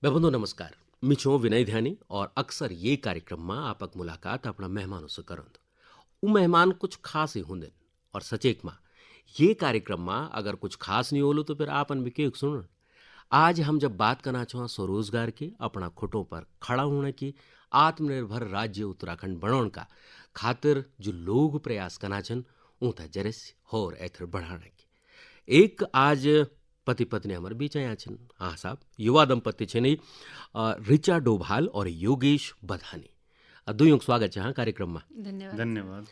बेबंधु नमस्कार। मी छो विनय ध्यानी और अक्सर ये कार्यक्रम में आपक मुलाकात अपना मेहमानों से करंद। उ मेहमान कुछ खास ही होंगे और सचेक में ये कार्यक्रम में अगर कुछ खास नहीं होलो तो फिर आपन भी के सुन। आज हम जब बात करना चाहो स्वरोजगार की, अपना खुटों पर खड़ा होने की, आत्मनिर्भर राज्य उत्तराखंड बनौन का खातिर जो लोग प्रयास करना छन ऊँता जरिस और एथर बढ़ाने की एक आज पति पत्नी हमारे बीच आया छन। हाँ साहब, युवा दंपति छे नहीं, रिचा डोभाल और योगेश बधानी। दुयों को स्वागत है हाँ कार्यक्रम में। धन्यवाद। धन्यवाद।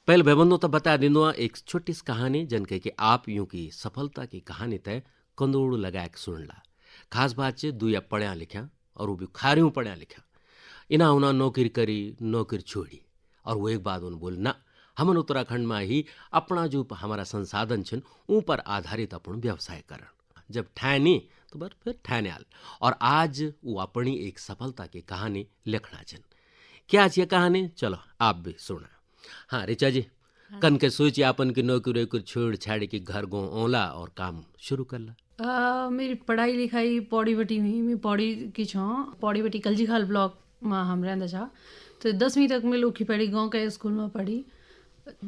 पहले भाईबंधों तो बता दिंदो एक छोटी सी कहानी जन के कि आप यूं की सफलता की कहानी तय कंदोड़ लगा के सुन ला। खास बात है दुया पढ़िया लिखा और वो भी खारियों पढ़िया लिखा। इना उना नौकरी करी, नौकरी छोड़ी और वो एक बात उन बोल ना हमन उत्तराखंड में ही अपना जो हमारा संसाधन छन ऊं पर आधारित अपन व्यवसाय करण। जब ठानी तो बस फिर ठाने आल और आज वो अपनी एक सफलता की कहानी लिखना छन। क्या ये कहानी चलो आप भी सुना। हाँ रिचा जी, कन के सोची आपन की नौकरी वोकरी छोड़ छाड़ी की घर गो ओला और काम शुरू कर ला। मेरी पढ़ाई लिखाई पौड़ी बटी हुई मैं पौड़ी की छो पौड़ी बटी कलजीखाल ब्लॉक में हम रहंदा छा। तो 10वीं तक मैं लोकी पढ़ी गांव के स्कूल में पढ़ी।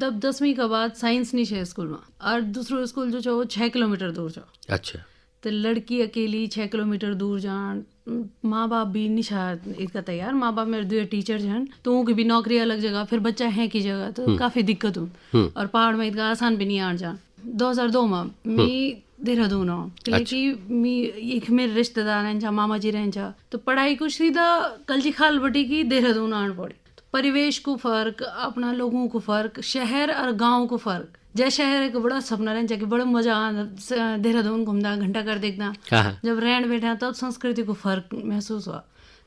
तब 10वीं के बाद साइंस नहीं है स्कूल में और दूसरो स्कूल जो छो वो 6 किलोमीटर दूर छो। अच्छा। तो लड़की अकेली 6 किलोमीटर दूर जान, माँ बाप भी निशा इसका तैयार, माँ बाप मेरे दो टीचर जन तो उनकी भी नौकरी अलग जगह फिर बच्चा है की जगह तो काफ़ी दिक्कत हूँ और पहाड़ में इतना आसान भी नहीं आन जान। 2002 में मैं देहरादून हूँ क्योंकि मैं एक मेरे रिश्तेदार हैं जहाँ मामा जी रहें जहाँ तो पढ़ाई को सीधा कलजीखाल बटी की देहरादून आन पड़ी। तो परिवेश को फर्क, अपना लोगों को फर्क, शहर और गाँव को फर्क। जय शहर एक बड़ा सपना रहे जाके बड़ा मजा आ देहरादून घूमना घंटा कर देखना। जब रहन बैठा तब संस्कृति को फर्क महसूस हुआ।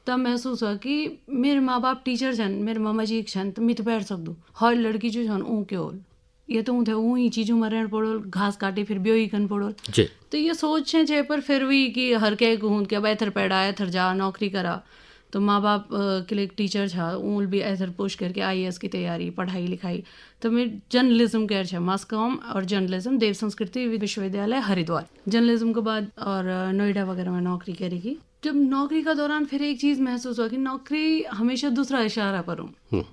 तब महसूस हुआ कि मेरे माँ बाप टीचर छन, मेरे मामा जी छन तो मैं तो बैठ सकूँ हर लड़की जो छन ऊ के होल ये तो थे ऊ ही चीज़ों में रहन पड़ोल, घास काटे फिर ब्यो ही कन पड़ोल। तो ये सोच है जे पर फिर भी कि हर के कहूँ कि अब एथर पैड़ा एथर जा नौकरी करा। तो माँ बाप के लिए एक टीचर था ऊल भी ऐसे पुश करके IAS की तैयारी पढ़ाई लिखाई। तो मैं जर्नलिज्म कह रहा मास कॉम और जर्नलिज्म देव संस्कृति विश्वविद्यालय हरिद्वार जर्नलिज्म के बाद और नोएडा वगैरह में नौकरी करेगी। जब नौकरी का दौरान फिर एक चीज़ महसूस हुआ कि नौकरी हमेशा दूसरा इशारा पर हूँ।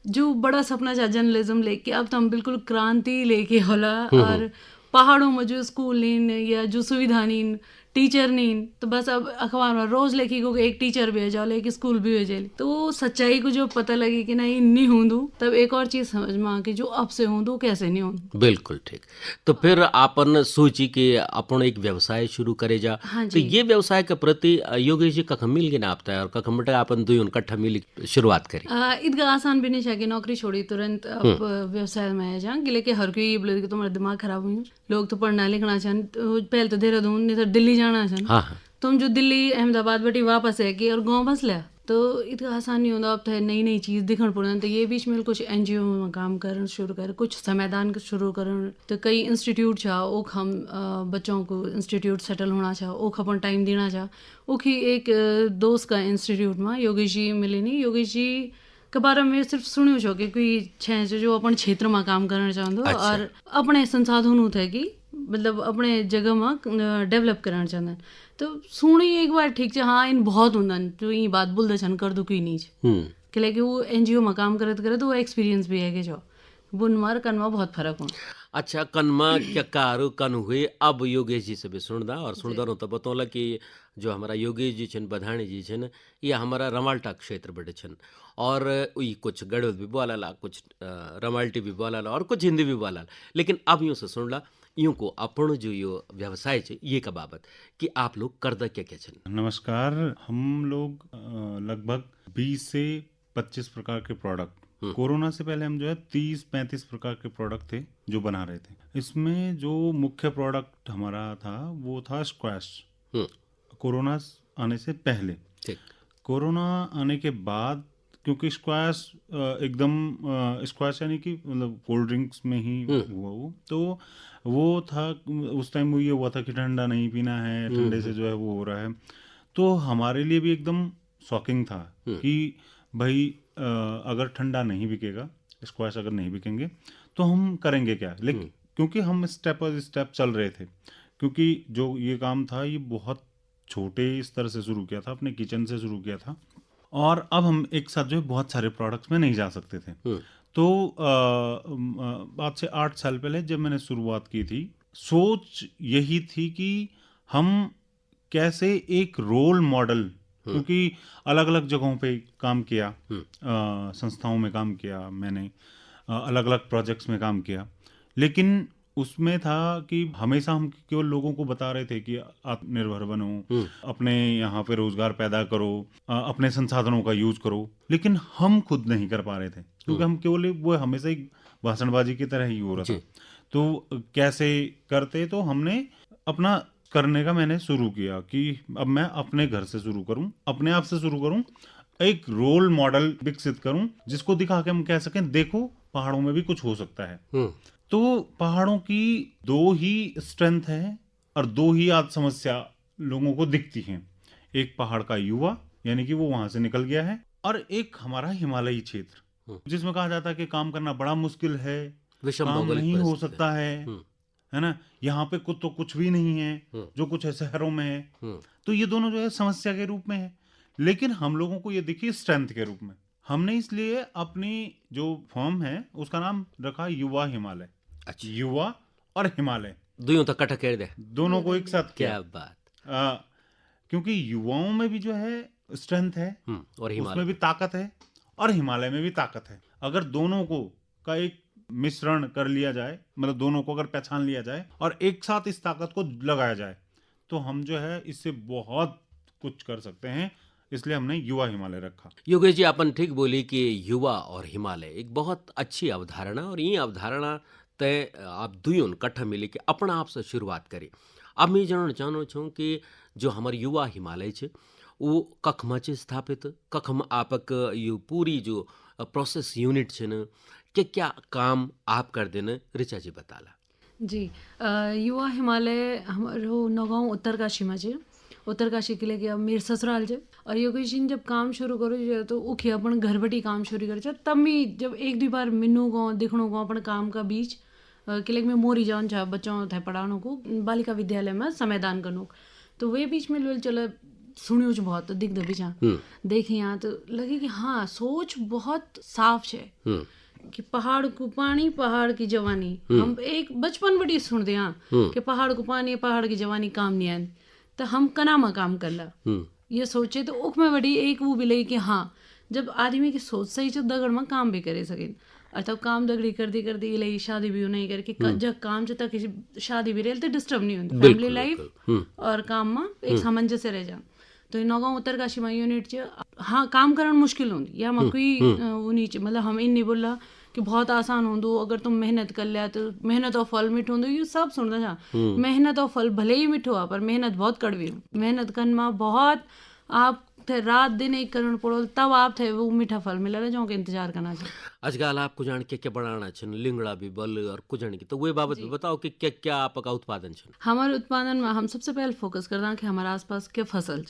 जो बड़ा सपना था जर्नलिज्म लेके अब तो हम बिल्कुल क्रांति लेके होला और पहाड़ों में जो स्कूल नहीं या जो सुविधा नहीं टीचर नहीं तो बस अब अखबार में रोज लिखी को एक टीचर भेजा ले एक स्कूल भी भेजे तो सच्चाई को जो पता लगी कि नहीं नहीं हूँ तब एक और चीज समझ में आ कि जो अब से हूँ कैसे नहीं हूँ। बिल्कुल ठीक। तो फिर आपन सोची कि अपन एक व्यवसाय शुरू करे जा। हाँ तो ये व्यवसाय के प्रति योगेश जी कख मिल गए ना आपता और कख मटे अपन दुई इकट्ठा मिल शुरुआत करी। इतना आसान भी नहीं है कि नौकरी छोड़ी तुरंत अब व्यवसाय में आ जा लेकिन हर कोई बोले कि तुम्हारा दिमाग खराब हुई लोग तो पढ़ना लिखना चाहन पहले तो देहरादून नहीं तो दिल्ली जाना चाहन। हाँ। तुम जो दिल्ली अहमदाबाद बटी वापस है कि और गाँव बस लिया तो इतना आसान नहीं होता। अब तो नई नई चीज़ दिखण पड़ना तो ये बीच में कुछ NGO में काम करना शुरू कर कुछ समाधान शुरू करन तो कई इंस्टीट्यूट छा ओख हम बच्चों को इंस्टीट्यूट सेटल होना छा ओख अपन टाइम देना छा ओखी एक दोस्त का इंस्टीट्यूट में योगेश जी मिले नहीं योगेश जी के बारे में सिर्फ सुन्यो छो कि कोई छे जो अपन क्षेत्र में काम करना चाहते और अपने संसाधन थे कि मतलब अपने जगह में डेवलप करना चाहते तो सुनी एक बार ठीक है हाँ इन बहुत होंगे जो ये बात बोलते छन कर दो कोई नहीं कि वो NGO में काम करे तो वो एक्सपीरियंस भी है कि जो बुनमार कनमा बहुत फर्क हो। अच्छा कनमा क्या कारो कन हुए अब योगेश जी से भी सुनदा और सुनदा रहो तो बतौला कि जो हमारा योगेश जी छन बधानी जी छन ये हमारा रमाल्टा क्षेत्र बड़े छन और वही कुछ गढ़वल भी बोलाला कुछ रमाल्टी भी बोलाला और कुछ हिंदी भी बोलाला लेकिन अब यूँ से सुनला यूँ को अपन जो यो व्यवसाय छे ये का बाबत कि आप लोग करदा क्या क्या छन। नमस्कार। हम लोग लगभग 20 से 25 प्रकार के प्रोडक्ट कोरोना से पहले हम जो है 30-35 प्रकार के प्रोडक्ट थे जो बना रहे थे। इसमें जो मुख्य प्रोडक्ट हमारा था वो था स्क्वैश। कोरोना आने से पहले कोरोना आने के बाद क्योंकि स्क्वैश एकदम स्क्वैश यानी कि मतलब कोल्ड ड्रिंक्स में ही हुआ वो तो वो था उस टाइम ये हुआ था कि ठंडा नहीं पीना है ठंडे से जो है वो हो रहा है तो हमारे लिए भी एकदम शॉकिंग था कि भाई अगर ठंडा नहीं बिकेगा स्क्वैश अगर नहीं बिकेंगे तो हम करेंगे क्या। लेकिन क्योंकि हम स्टेप बाय स्टेप चल रहे थे क्योंकि जो ये काम था ये बहुत छोटे स्तर से शुरू किया था, अपने किचन से शुरू किया था, और अब हम एक साथ जो है बहुत सारे प्रोडक्ट्स में नहीं जा सकते थे। तो आज से 8 साल पहले जब मैंने शुरुआत की थी, सोच यही थी कि हम कैसे एक रोल मॉडल, क्योंकि अलग अलग जगहों पे काम किया, संस्थाओं में काम किया मैंने, अलग अलग प्रोजेक्ट्स में काम किया, लेकिन उसमें था कि हमेशा हम केवल लोगों को बता रहे थे कि आत्मनिर्भर बनो, अपने यहाँ पे रोजगार पैदा करो, अपने संसाधनों का यूज करो, लेकिन हम खुद नहीं कर पा रहे थे, क्योंकि हम केवल वो हमेशा ही भाषणबाजी की तरह ही हो रहा था। तो कैसे करते, तो हमने अपना करने का मैंने शुरू किया कि अब मैं अपने घर से शुरू करूं, अपने आप से शुरू करूं, एक रोल मॉडल विकसित करूं जिसको दिखा के हम कह सकें देखो पहाड़ों में भी कुछ हो सकता है। तो पहाड़ों की 2 ही स्ट्रेंथ है और 2 ही आज समस्या लोगों को दिखती हैं। एक पहाड़ का युवा, यानी कि वो वहां से निकल गया है, और एक हमारा हिमालयी क्षेत्र जिसमें कहा जाता है कि काम करना बड़ा मुश्किल है, काम नहीं हो सकता है ना, यहाँ पे कुछ तो कुछ भी नहीं है, जो कुछ है शहरों में है। तो ये दोनों जो है समस्या के रूप में है, लेकिन हम लोगों को ये दिखी स्ट्रेंथ के रूप में। हमने इसलिए अपनी जो फॉर्म है उसका नाम रखा युवा हिमालय। अच्छा। युवा और हिमालय दुयों तक कट्ठा कर दे, दोनों को एक साथ क्या किया। बात। क्योंकि युवाओं में भी जो है स्ट्रेंथ है, और उसमें भी ताकत है, और हिमालय में भी ताकत है। अगर दोनों को का एक मिश्रण कर लिया जाए, मतलब दोनों को अगर पहचान लिया जाए और एक साथ इस ताकत को लगाया जाए, तो हम जो है इससे बहुत कुछ कर सकते हैं। इसलिए हमने युवा हिमालय रखा। योगेश जी, आपन ठीक बोली कि युवा और हिमालय एक बहुत अच्छी अवधारणा, और ये अवधारणा तय आप दुयों कट्ठा मिले कि अपना आप से शुरुआत करी। अब मैं जानना चाहना छूँ कि जो हमारे युवा हिमालय छे वो कखमा छे स्थापित, कखम आपक यू पूरी जो प्रोसेस यूनिट छे न, क्या काम आप कर देना, ऋचा जी बताला। जी, युवा हिमालय हमारो नौगांव उत्तरकाशी में छे। उत्तरकाशी के लिए कि अब मेरे ससुराल छे, और योगेश जी जब काम शुरू करो जे तो उखी अपन घर बटी काम शुरू करे छे। तब भी जब 1-2 बार मिन्नू गो दिखणो गो अपन काम का बीच के लिए मैं मोरी जाऊन चाहे बच्चों थे पढ़ानो को बालिका विद्यालय में समयदान करनो, तो वे बीच में लोल चले सुनियो बहुत दिख दबिचा देखी यहाँ, तो लगे कि हाँ सोच बहुत साफ है कि पहाड़ को पानी पहाड़ की जवानी। हम एक बचपन बड़ी सुन दे हाँ कि पहाड़ को पानी पहाड़ की जवानी काम नहीं आन, तो हम कनामा काम कर ला ये सोचे। तो उख में बड़ी एक वो भी लगी कि हाँ जब आदमी की सोच सही जो दगड़ में काम भी करे सके, और तब काम दगड़ी कर दी लगी शादी भी नहीं करके जब काम से तक शादी भी रहे तो डिस्टर्ब नहीं होती फैमिली लाइफ और काम में एक सामंजस्य रह जा। तो नौगांव उत्तरकाशी में यूनिट च हाँ काम करना मुश्किल होती या मैं कोई वो नीचे, मतलब हम इन नहीं बोला कि बहुत आसान हो दो, अगर तुम मेहनत कर लिया तो मेहनत और फल मिठो दो, ये सब सुनना था। मेहनत और फल भले ही मिठो आ पर मेहनत बहुत कड़वी हो। मेहनत करना बहुत आप थे रात दिन एक करण पड़ो तब आप थे वो मीठा फल मिला जो के इंतजार करना चाहिए। आजकल आपको जान क्या बनाना छन, लिंगड़ा भी बल और कुजन की, तो वे बाबत बताओ कि क्या क्या आपका उत्पादन छन। हमारे उत्पादन में हम सबसे पहले फोकस करते हैं कि हमारे आसपास क्या फसल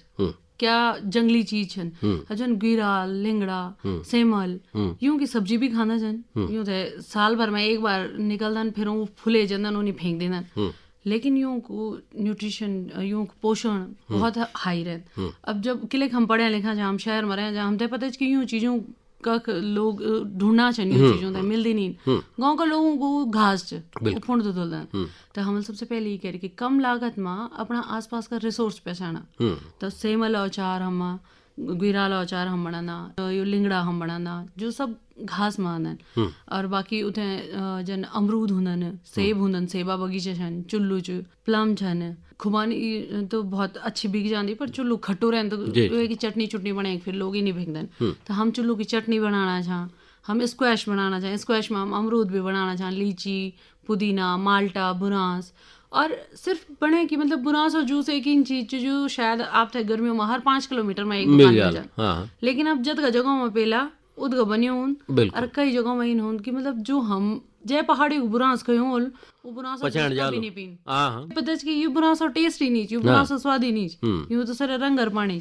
क्या जंगली चीज छन, जन गिराल लिंगड़ा सेमल यूं की सब्जी भी खाना छन। यूं थे साल भर में एक बार निकलदन फिर वो फुले जंदन उन्हें फेंक देना, लेकिन यूं को न्यूट्रिशन यूं पोषण बहुत हाई रहता। अब जब किले हम पढ़े लिखा जहाँ हम शहर में रहे जहाँ हम पता है कि यूं चीज़ों का लोग ढूंढना चाहिए, यूं चीज़ों मिलती नहीं। गाँव का लोगों को घास फुण तो धुलदन, तो हम सबसे पहले ये कह कि कम लागत में अपना आसपास का रिसोर्स पहचाना। तो सेमल औचार हम गिराला औचार हम बनाना, यो लिंगड़ा हम बनाना जो सब घास में आनन, और बाकी उथे जन अमरूद हुंदन सेब हुंदन, सेबा बगीचा छन, चुल्लू च प्लम छन, खुबानी तो बहुत अच्छी बिक जाती पर चुल्लू खट्टू रहन तो की चटनी चुटनी बने फिर लोग ही नहीं फेंकदन। तो हम चुल्लू की चटनी बनाना चाह, हम स्क्वैश बनाना चाहें, स्क्वैश में हम अमरूद भी बनाना चाहें, लीची पुदीना माल्टा बुरांस, और सिर्फ बने कि मतलब बुरांस और जूस एक ही चीज जो शायद आप थे गर्मियों में हर 5 किलोमीटर में एक दुकान मिल जाए, लेकिन अब जद का जगह में पेला उदग बने हूं और कई जगहों में इन हूं कि मतलब जो हम जय पहाड़ी बुरांस कहीं वो बुरांस भी नहीं पीन पता कि ये बुरांस और टेस्ट ही नहीं, ये बुरांस और स्वाद ही नहीं, यूं तो सारे रंग और पानी।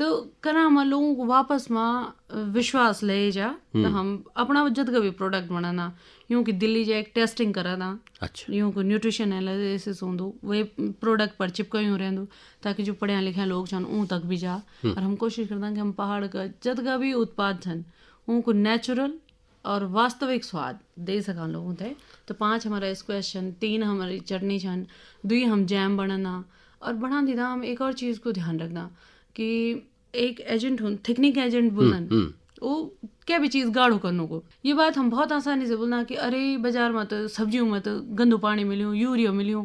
तो कना हम लोगों को वापस में विश्वास ले जा तो हम अपना जद का भी प्रोडक्ट बनाना यूं कि दिल्ली जा एक टेस्टिंग करा था। अच्छा यूं को न्यूट्रिशन एनालिसिस होंदो वे प्रोडक्ट पर चिपकायूं रहंदो ताकि जो पढ़िया लिखिया लोग छन ऊं तक भी जा। और हम कोशिश करता कि हम पहाड़ का जद का भी उत्पाद छन उनको नेचुरल और वास्तविक स्वाद दे सका लोगों थे। तो 5 हमारा स्क्वैश छन, 3 हमारी चटनी छन, 2 हम जैम बनाना और बना दीदा। हम एक और चीज़ को ध्यान रखना कि एक एजेंट हो थिकनिंग एजेंट बोलन वो क्या भी चीज़ गाढ़ो करने को। ये बात हम बहुत आसानी से बोलना कि अरे बाजार में तो सब्जियों में तो गंदू पानी मिलियो, यूरिया मिलियो,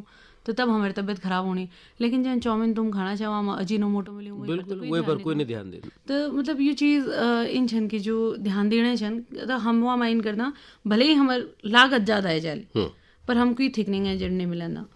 तो तब हमारी तबीयत खराब होनी। लेकिन जब चाउमीन तुम खाना चाहो वहाँ अजीनोमोटो मिलियो बिल्कुल वही पर कोई नहीं ध्यान दे। तो मतलब ये चीज़ इन छन की जो ध्यान देने छन तो हम वहाँ माइन करना भले ही हमार लागत ज़्यादा है जाली पर हम कोई थिकनिंग एजेंट नहीं मिलना।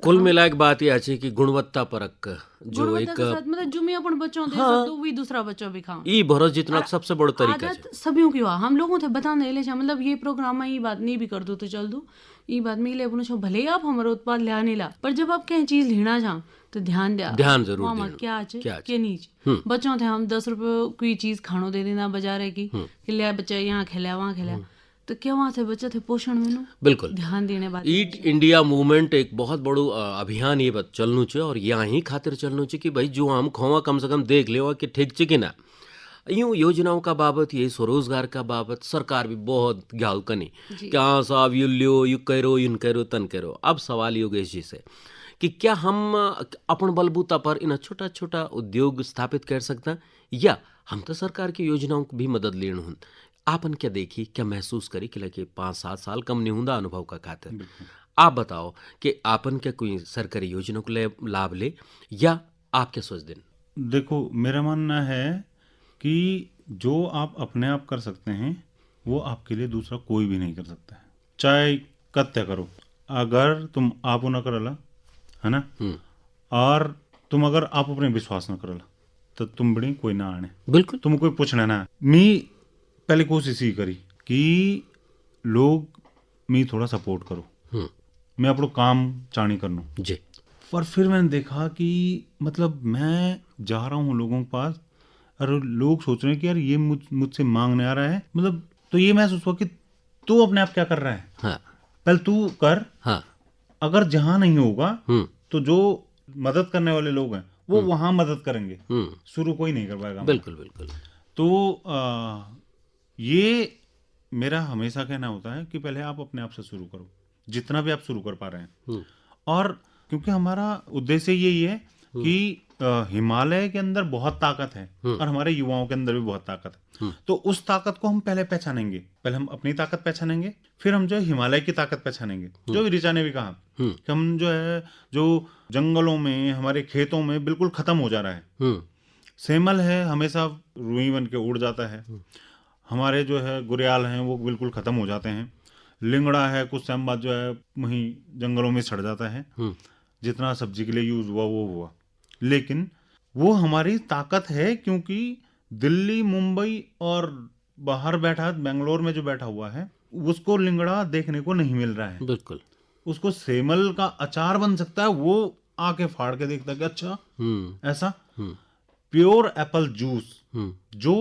कुल मिला के बात यह है कि गुणवत्ता परक जो एक मतलब जो मैं अपन बच्चों दे सकते वही दूसरा बच्चों भी खाऊं ई भरोस जितना सबसे बड़ा तरीका आदत सभी की हुआ। हम लोगों थे बताने ले मतलब ये प्रोग्राम में ये बात नहीं भी कर दो तो चल दो ये बात में ले अपने भले ही आप हमारा उत्पाद ले नहीं ला पर जब आप कहीं चीज लेना चाह तो ध्यान जरूर मामा क्या नीच बच्चों थे हम 10 रुपये कोई चीज खानो दे देना बाजार की लिया बच्चा यहाँ खेला वहाँ खेला तो क्या वहाँ थे बच्चे थे पोषण में बिल्कुल ध्यान देने बात। ईट इंडिया मूवमेंट एक बहुत बड़ो अभियान ये बात चलनु चे और यहाँ ही खातिर चलनु चे कि भाई जो हम खोवा कम से कम देख ले कि ठीक चे कि ना। यूँ योजनाओं का बाबत ये स्वरोजगार का बाबत सरकार भी बहुत ग्याल कनी क्या साहब यू लियो यू करो यून करो तन करो। अब सवाल योगेश जी से कि क्या हम अपन बलबूता पर इन छोटा छोटा उद्योग स्थापित कर सकते या हम तो सरकार की योजनाओं की भी मदद लेना हूँ। आपन क्या देखी क्या महसूस करी कि लगे 5-7 साल कम नहीं होंदा अनुभव का खातिर। आप बताओ कि आपन क्या कोई सरकारी योजना को लाभ ले या आप क्या सोच दें। देखो मेरा मानना है कि जो आप अपने आप कर सकते हैं वो आपके लिए दूसरा कोई भी नहीं कर सकता है चाहे कत्या करो। अगर तुम आप न करला है ना और तुम अगर आप अपने विश्वास न करला तो तुम बड़ी कोई ना आने बिल्कुल तुम कोई पूछना ना। मी पहले कोशिश ही करी कि लोग मी थोड़ा सपोर्ट करो मैं अपनो काम चाणी करनू जी। पर फिर मैंने देखा कि मतलब मैं जा रहा हूँ लोगों के पास और लोग सोच रहे हैं कि यार ये मुझसे मांगने आ रहा है मतलब तो ये महसूस हुआ कि तू अपने आप क्या कर रहा है। हाँ। पहले तू कर। हाँ। अगर जहां नहीं होगा तो जो मदद करने वाले लोग हैं वो वहां मदद करेंगे शुरू कोई नहीं कर पाएगा। बिल्कुल बिल्कुल। तो ये मेरा हमेशा कहना होता है कि पहले आप अपने आप से शुरू करो जितना भी आप शुरू कर पा रहे हैं। और क्योंकि हमारा उद्देश्य यही है कि हिमालय के अंदर बहुत ताकत है और हमारे युवाओं के अंदर भी बहुत ताकत है। तो उस ताकत को हम पहले पहचानेंगे। पहले हम अपनी ताकत पहचानेंगे फिर हम जो है हिमालय की ताकत पहचानेंगे। जो भी ऋचा ने भी कहा कि हम जो है जो जंगलों में हमारे खेतों में बिल्कुल खत्म हो जा रहा है। सेमल है हमेशा रुई बन के उड़ जाता है। हमारे जो है गुरियाल हैं वो बिल्कुल खत्म हो जाते हैं। लिंगड़ा है कुछ टाइम बाद जो है वहीं जंगलों में सड़ जाता है। जितना सब्जी के लिए यूज हुआ वो हुआ लेकिन वो हमारी ताकत है क्योंकि दिल्ली मुंबई और बाहर बैठा बेंगलोर में जो बैठा हुआ है उसको लिंगड़ा देखने को नहीं मिल रहा है। बिल्कुल उसको सेमल का अचार बन सकता है वो आके फाड़ के देखता है कि अच्छा ऐसा प्योर एप्पल जूस जो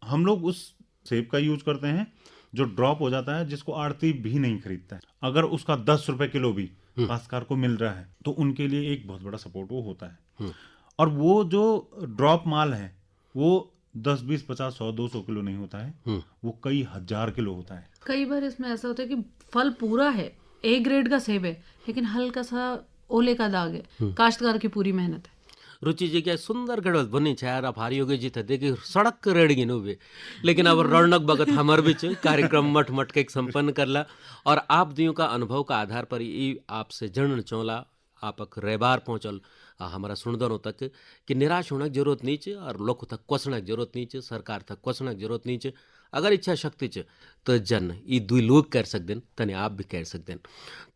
हम लोग उस सेब का यूज करते हैं जो ड्रॉप हो जाता है जिसको आड़ती भी नहीं खरीदता है। अगर उसका 10 रुपए किलो भी काश्तकार को मिल रहा है तो उनके लिए एक बहुत बड़ा सपोर्ट वो होता है। और वो जो ड्रॉप माल है वो 10, 20, 50, 100, 200 किलो नहीं होता है वो कई हजार किलो होता है। कई बार इसमें ऐसा होता है कि फल पूरा है ए ग्रेड का सेब है लेकिन हल्का सा ओले का दाग है। काश्तकार की पूरी मेहनत है। रुचि जी क्या सुंदर गढ़वत बनी छे यार। आप हारी योगे जी थे देखिए सड़क रेड़गी नो भी लेकिन अब रणक बगत हमर बिच कार्यक्रम मठ मठ के संपन्न करला और आप दियों का अनुभव का आधार पर ये आपसे जन चौला आपक रेबार पहुँचल हमारा सुनदनों तक कि निराश होने की जरूरत नहीं चे और लोग तक क्वेश्चन की जरूरत नहीं चे सरकार तक क्वेश्चन की जरूरत नहीं चे। अगर इच्छा शक्ति च तो जन ये 2 लोग कर सकते हैं तने आप भी कर सकते हैं।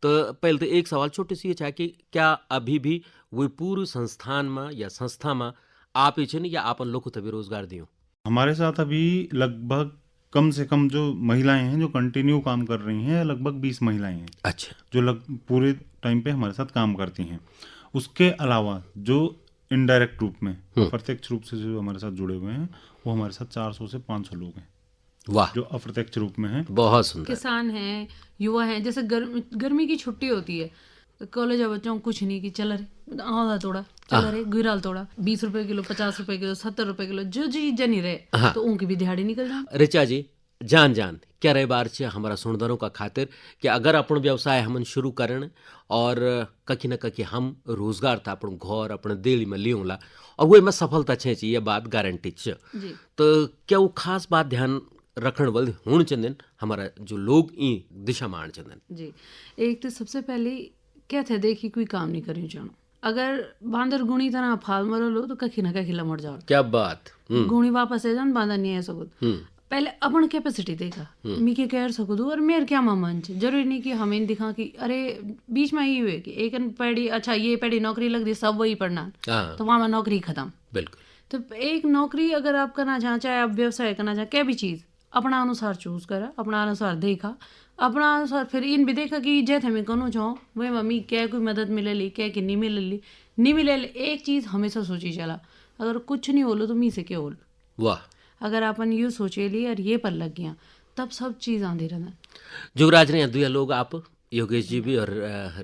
तो पहले तो एक सवाल छोटी सी ये चाहे कि क्या अभी भी वो पूर्व संस्थान में या संस्था में आप ही या आपन लोग तभी रोजगार दियो। हमारे साथ अभी लगभग कम से कम जो महिलाएं हैं जो कंटिन्यू काम कर रही हैं लगभग 20 महिलाएं हैं। अच्छा। जो पूरे टाइम पे हमारे साथ काम करती हैं। उसके अलावा जो इनडायरेक्ट रूप में, अप्रत्यक्ष रूप से जो हमारे साथ जुड़े हुए हैं वो हमारे साथ 400 से 500 लोग हैं। वाह, जो अप्रत्यक्ष रूप में है। बहुत सुंदर। किसान हैं, युवा हैं, जैसे गर्मी की छुट्टी होती है तो कॉलेज के बच्चों को कुछ नहीं कि चल रहे आधा तोड़ा, चल रहे गुराल तोड़ा, 20 रुपए किलो, 50 रुपए किलो, 70 रुपए किलो, जो चीज नहीं रहे तो उनकी भी दिहाड़ी निकल जाए। ऋचा जी, जान क्या रहे बार से हमारा सुनदरों का खातिर कि अगर अपन व्यवसाय हमन शुरू करें और कहीं न कहीं हम रोजगार था अपन घर अपने दिल में लियोला और वो में सफलता छे ये बात गारंटी छ, तो क्या वो खास बात ध्यान रखण वाले होने चंदन हमारा जो लोग ई दिशा मान चंदन जी। एक तो सबसे पहले क्या थे, देखी कोई काम नहीं करी जानो, अगर बांदर गुणी तरह फाल मरो लो तो कहीं ना कहीं लमट जाओ। क्या बात। गुणी वापस आ जान, बांदर नहीं आ सको। पहले अपन कैपेसिटी देखा, मी के कह सको और मेरे क्या मन छे, जरूरी नहीं कि हमें दिखा कि अरे बीच में ये हुए कि एक पैड़ी अच्छा ये पैड़ी नौकरी लग दी सब वही पढ़ना तो वहां नौकरी खत्म। बिल्कुल। तो एक नौकरी अगर आप करना चाहें, चाहे आप व्यवसाय करना चाहें, क्या भी चीज अपना अनुसार चूज करा, अपना अनुसार देखा, अपना अनुसार फिर इन भी देखा कि जैसे हमें कनो चाहो वही मम्मी क्या कोई मदद मिलेली क्या कि नहीं मिले। एक चीज हमेशा सोची चला, अगर कुछ नहीं बोलो तो मी से क्या बोलो। वाह। अगर अपन यूँ सोचे ली और ये पर लग गया तब सब चीज़ आंधी रहना। जुगराज ने दुया लोग आप योगेश जी भी और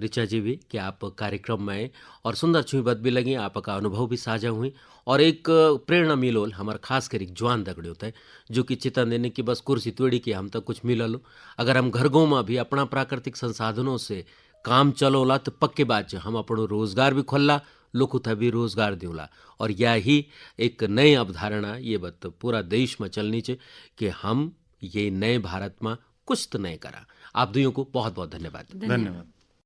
ऋचा जी भी कि आप कार्यक्रम में आए और सुंदर छुई बात भी लगी, आपका अनुभव भी साझा हुई और एक प्रेरणा मिलोल हमारा खास कर एक जवान दगड़े होता है जो कि चितन देने की बस कुर्सी तोड़ी कि हम तक कुछ मिला लो। अगर हम घर गाँव में भी अपना प्राकृतिक संसाधनों से काम चलोला तो पक्के बात हम अपनो रोजगार भी खोलला, लोग उतना भी रोजगार दिला और यही एक नई अवधारणा ये बात पूरा देश में चलनी चाहिए कि हम ये नए भारत में कुछ तो नए करा। आप दुइयों को बहुत बहुत धन्यवाद। धन्यवाद।